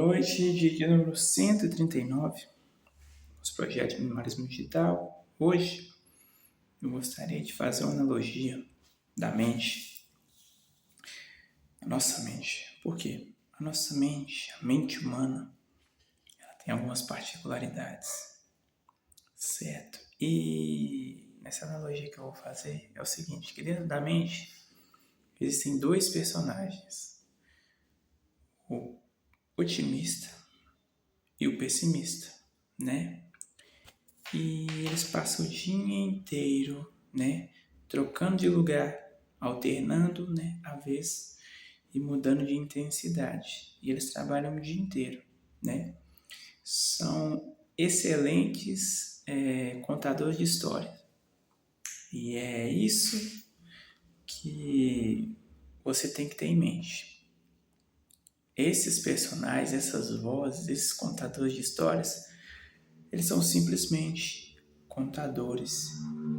noite, dia número 139, nos projetos de minimalismo digital. Hoje eu gostaria de fazer uma analogia da mente, a nossa mente. Por quê? A nossa mente, a mente humana, ela tem algumas particularidades, certo? E nessa analogia que eu vou fazer é o seguinte, que dentro da mente existem dois personagens, o otimista e o pessimista, né? E eles passam o dia inteiro, né, trocando de lugar, alternando, né, a vez e mudando de intensidade. E eles trabalham o dia inteiro, né? São excelentes contadores de histórias. E é isso que você tem que ter em mente. Esses personagens, essas vozes, esses contadores de histórias, eles são simplesmente contadores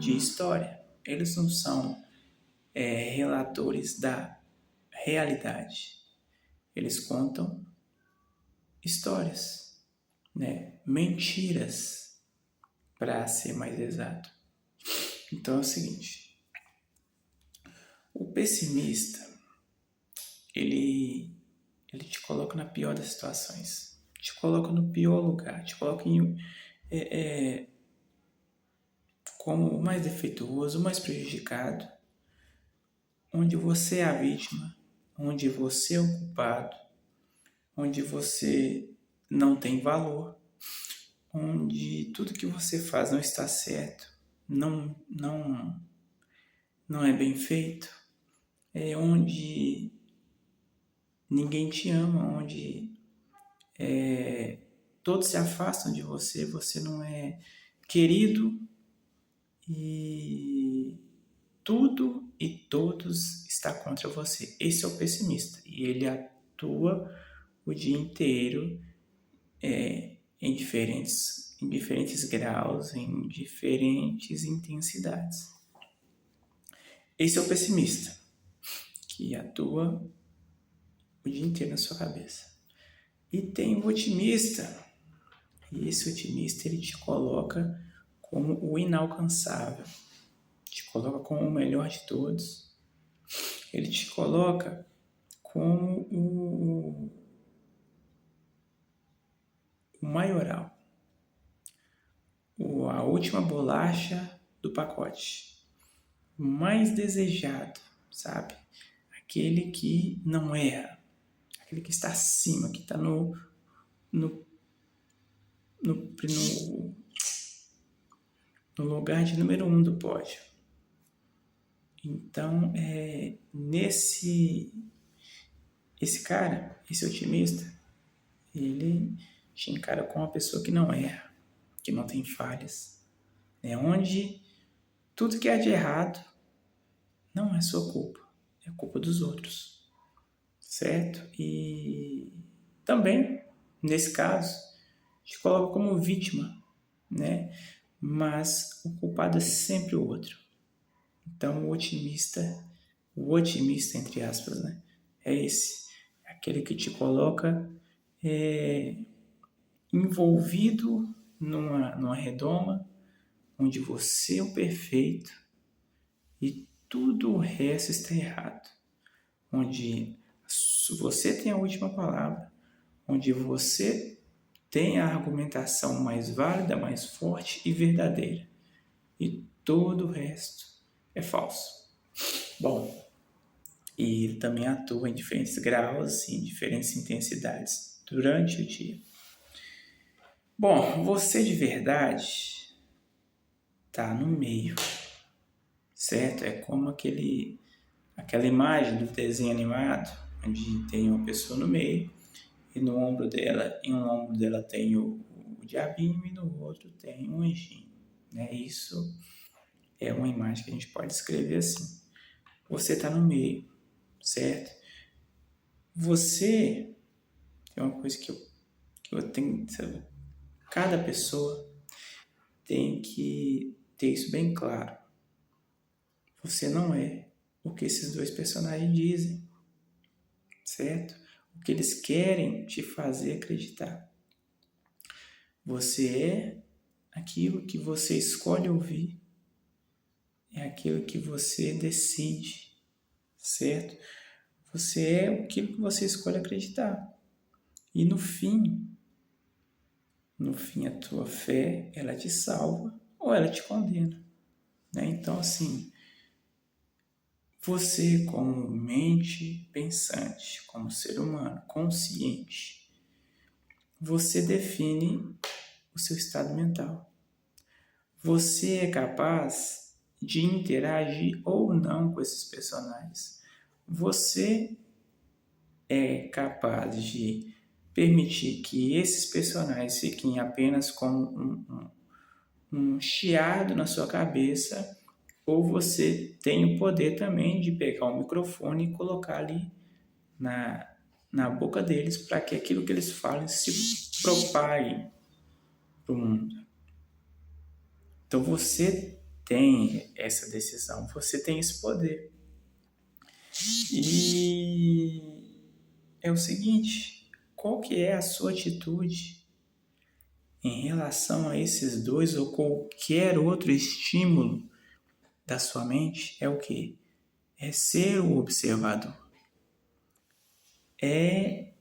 de história. Eles não são relatores da realidade. Eles contam histórias, né? Mentiras, para ser mais exato. Então é o seguinte, o pessimista, ele te coloca na pior das situações, te coloca no pior lugar, te coloca como o mais defeituoso, o mais prejudicado, onde você é a vítima, onde você é o culpado, onde você não tem valor, onde tudo que você faz não está certo, não é bem feito, é onde ninguém te ama, onde todos se afastam de você, você não é querido e tudo e todos está contra você. Esse é o pessimista e ele atua o dia inteiro em diferentes graus, em diferentes intensidades. Esse é o pessimista que atua o dia inteiro na sua cabeça. E tem o otimista, e esse otimista ele te coloca como o inalcançável, te coloca como o melhor de todos, ele te coloca como o maioral, a última bolacha do pacote, o mais desejado, sabe? Aquele que não erra, aquele que está acima, que está no lugar de número 1 do pódio. Então, esse cara, esse otimista, ele te encara como uma pessoa que não erra, que não tem falhas, né? Onde tudo que há de errado não é sua culpa, é culpa dos outros, certo? E também, nesse caso, te coloca como vítima, né? Mas o culpado é sempre o outro. Então, o otimista entre aspas, né? É esse, aquele que te coloca envolvido numa redoma onde você é o perfeito e tudo o resto está errado, onde você tem a última palavra, onde você tem a argumentação mais válida, mais forte e verdadeira, e todo o resto é falso. Bom, e ele também atua em diferentes graus, em diferentes intensidades durante o dia. Bom, você de verdade está no meio, certo? É como aquela imagem do desenho animado, onde tem uma pessoa no meio e em um ombro dela tem o diabinho e no outro tem um anjinho, né? Isso é uma imagem que a gente pode escrever assim. Você está no meio, certo? Você é uma coisa que eu tenho, sabe? Cada pessoa tem que ter isso bem claro. Você não é o que esses dois personagens dizem, certo? O o que eles querem te fazer acreditar. Você é aquilo que você escolhe ouvir, é aquilo que você decide, certo? Você é aquilo que você escolhe acreditar. E no fim, a tua fé, ela te salva ou ela te condena, né? Então, assim, você como mente pensante, como ser humano consciente, você define o seu estado mental. Você é capaz de interagir ou não com esses personagens. Você é capaz de permitir que esses personagens fiquem apenas como um chiado na sua cabeça, ou você tem o poder também de pegar o microfone e colocar ali na boca deles para que aquilo que eles falam se propague para o mundo. Então você tem essa decisão, você tem esse poder. E é o seguinte, qual que é a sua atitude em relação a esses dois ou qualquer outro estímulo da sua mente? É o quê? É ser o observador. É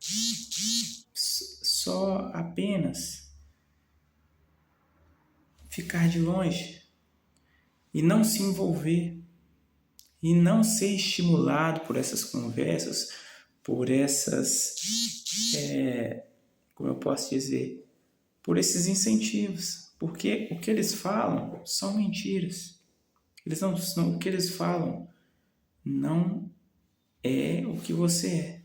só apenas ficar de longe e não se envolver e não ser estimulado por essas conversas, por essas, como eu posso dizer, por esses incentivos, porque o que eles falam são mentiras. O que eles falam não é o que você é.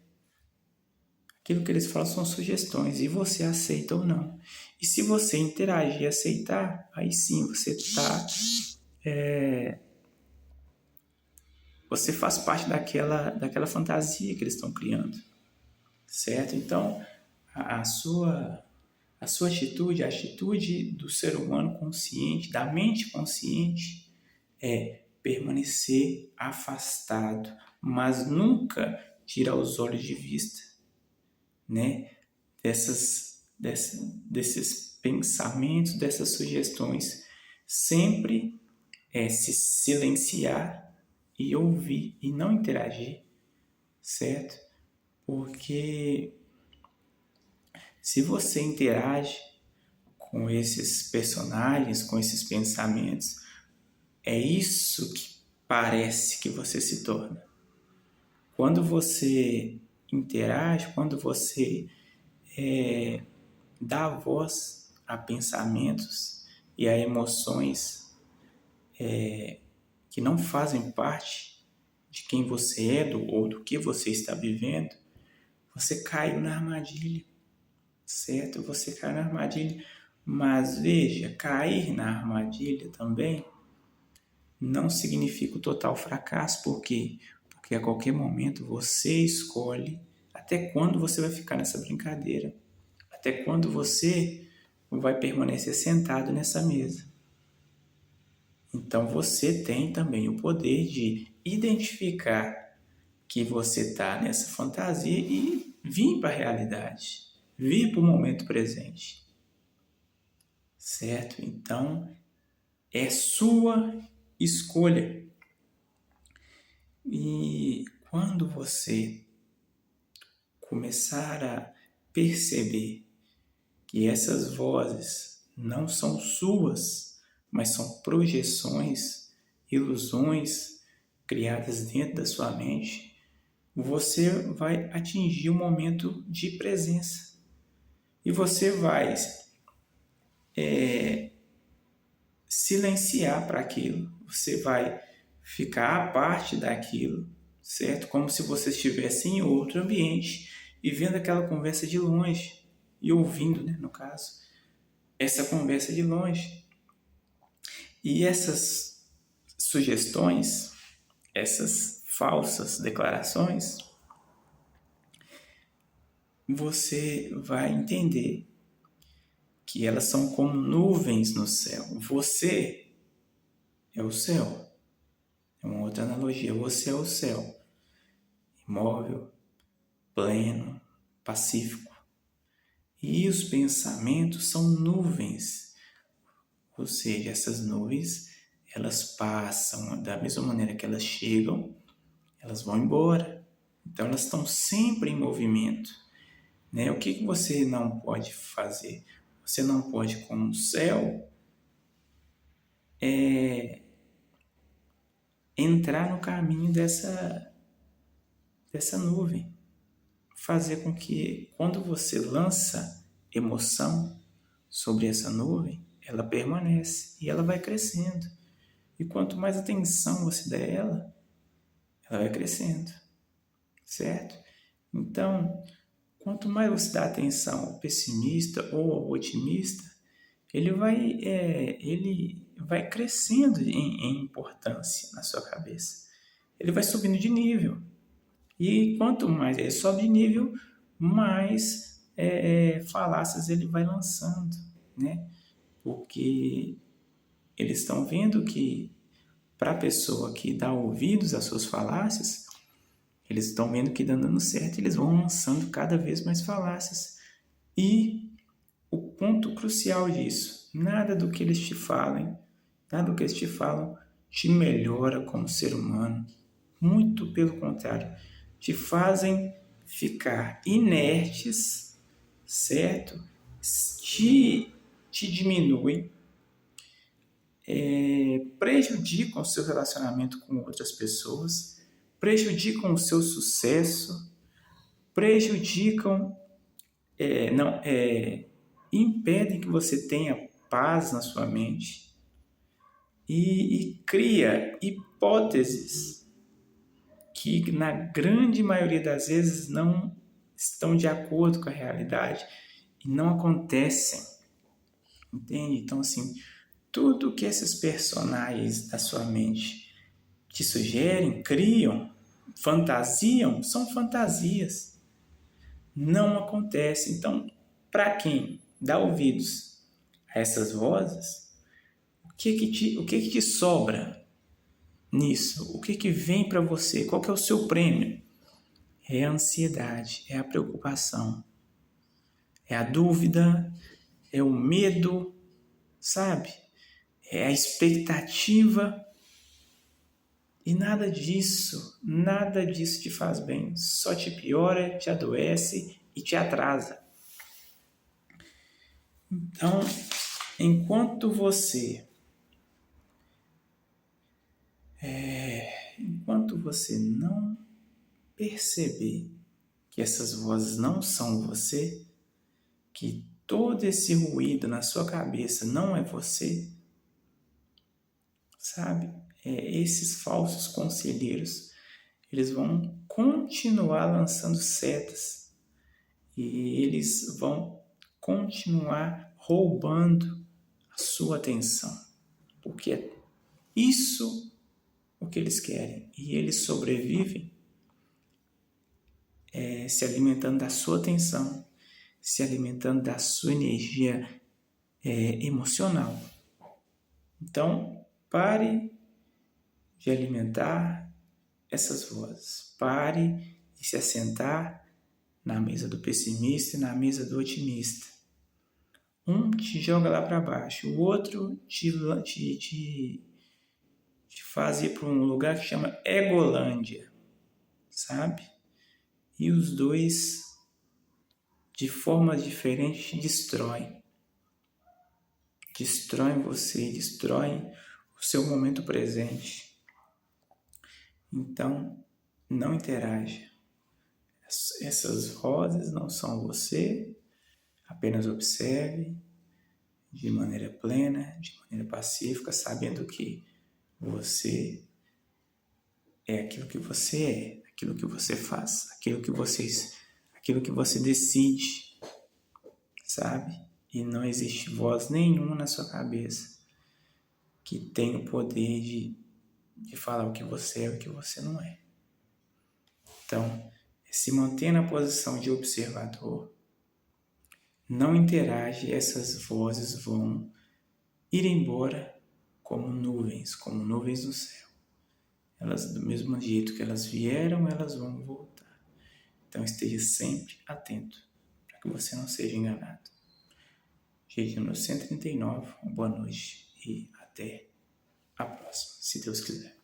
Aquilo que eles falam são sugestões e você aceita ou não. E se você interagir e aceitar, aí sim você você faz parte daquela fantasia que eles estão criando, certo? Então, a sua atitude, a atitude do ser humano consciente, da mente consciente, é permanecer afastado, mas nunca tirar os olhos de vista, né? Desses pensamentos, dessas sugestões. Sempre se silenciar e ouvir e não interagir, certo? Porque se você interage com esses personagens, com esses pensamentos, é isso que parece que você se torna. Quando você interage, quando você dá voz a pensamentos e a emoções que não fazem parte de quem você é ou do que você está vivendo, você caiu na armadilha, certo? Você caiu na armadilha. Mas veja, cair na armadilha também não significa o total fracasso. Por quê? Porque a qualquer momento você escolhe até quando você vai ficar nessa brincadeira, até quando você vai permanecer sentado nessa mesa. Então você tem também o poder de identificar que você está nessa fantasia e vir para a realidade, vir para o momento presente, certo? Então é sua escolha. E quando você começar a perceber que essas vozes não são suas, mas são projeções, ilusões criadas dentro da sua mente, você vai atingir um momento de presença. E você vai silenciar para aquilo. Você vai ficar à parte daquilo, certo? Como se você estivesse em outro ambiente e vendo aquela conversa de longe e ouvindo, né, no caso, essa conversa de longe. E essas sugestões, essas falsas declarações, você vai entender que elas são como nuvens no céu. Você é o céu. É uma outra analogia. Você é o céu, imóvel, pleno, pacífico. E os pensamentos são nuvens, ou seja, essas nuvens, elas passam da mesma maneira que elas chegam, elas vão embora. Então, elas estão sempre em movimento, né? O que você não pode fazer? Você não pode, como o céu, entrar no caminho dessa nuvem. Fazer com que, quando você lança emoção sobre essa nuvem, ela permanece e ela vai crescendo. E quanto mais atenção você der a ela, ela vai crescendo, certo? Então, quanto mais você dá atenção ao pessimista ou ao otimista, ele vai crescendo em importância na sua cabeça. Ele vai subindo de nível. E quanto mais ele sobe de nível, mais falácias ele vai lançando, né? Porque eles estão vendo que, para a pessoa que dá ouvidos às suas falácias, eles estão vendo que dando certo, eles vão lançando cada vez mais falácias. E o ponto crucial disso, nada do que eles te falem, nada do que eles te falam te melhora como ser humano. Muito pelo contrário, te fazem ficar inertes, certo? Te diminuem, prejudicam o seu relacionamento com outras pessoas, prejudicam o seu sucesso, prejudicam, impedem que você tenha paz na sua mente e cria hipóteses que, na grande maioria das vezes, não estão de acordo com a realidade e não acontecem, entende? Então, assim, tudo que esses personagens da sua mente te sugerem, criam, fantasiam, são fantasias. Não acontece. Então, para quem dá ouvidos a essas vozes, o que te sobra nisso? O que vem para você? Qual que é o seu prêmio? É a ansiedade, é a preocupação, é a dúvida, é o medo, sabe? É a expectativa. E nada disso te faz bem. Só te piora, te adoece e te atrasa. Então, enquanto você não perceber que essas vozes não são você, que todo esse ruído na sua cabeça não é você, sabe? Esses falsos conselheiros, eles vão continuar lançando setas e eles vão continuar roubando a sua atenção, porque é isso o que eles querem, e eles sobrevivem se alimentando da sua atenção, se alimentando da sua energia emocional. Então, pare de alimentar essas vozes. Pare de se assentar na mesa do pessimista e na mesa do otimista. Um te joga lá para baixo, o outro te faz ir para um lugar que chama Egolândia, sabe? E os dois, de formas diferentes, te destroem. Destroem você, destroem o seu momento presente. Então, não interaja. Essas vozes não são você, apenas observe de maneira plena, de maneira pacífica, sabendo que você é aquilo que você é, aquilo que você faz, aquilo que você decide, sabe? E não existe voz nenhuma na sua cabeça que tem o poder de falar o que você é e o que você não é. Então, se manter na posição de observador, não interage, essas vozes vão ir embora como nuvens do céu. Elas, do mesmo jeito que elas vieram, elas vão voltar. Então esteja sempre atento para que você não seja enganado. Gente, número 139, uma boa noite e até a próxima, se Deus quiser.